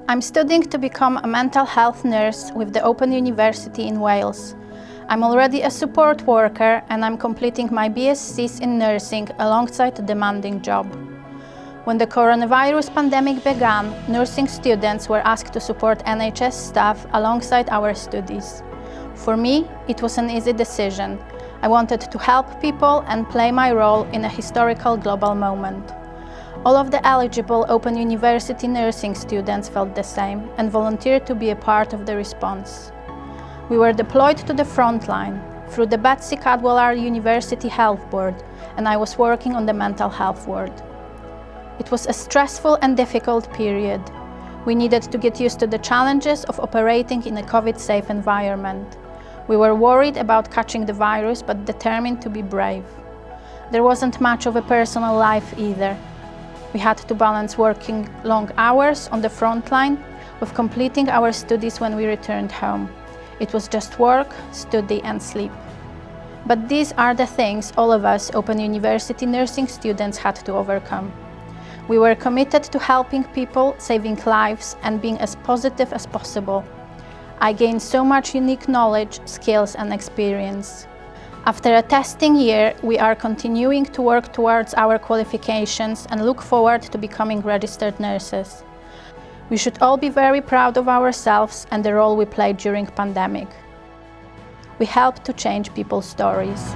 I'm studying to become a mental health nurse with the Open University in Wales. I'm already a support worker and I'm completing my BScs in nursing alongside a demanding job. When the coronavirus pandemic began, nursing students were asked to support NHS staff alongside our studies. For me, it was an easy decision. I wanted to help people and play my role in a historical global moment. All of the eligible Open University nursing students felt the same and volunteered to be a part of the response. We were deployed to the front line through the Betsy Cadwallader University Health Board, and I was working on the mental health ward. It was a stressful and difficult period. We needed to get used to the challenges of operating in a COVID-safe environment. We were worried about catching the virus, but determined to be brave. There wasn't much of a personal life either. We had to balance working long hours on the front line with completing our studies when we returned home. It was just work, study and sleep. But these are the things all of us Open University nursing students had to overcome. We were committed to helping people, saving lives and being as positive as possible. I gained so much unique knowledge, skills and experience. After a testing year, we are continuing to work towards our qualifications and look forward to becoming registered nurses. We should all be very proud of ourselves and the role we played during the pandemic. We helped to change people's stories.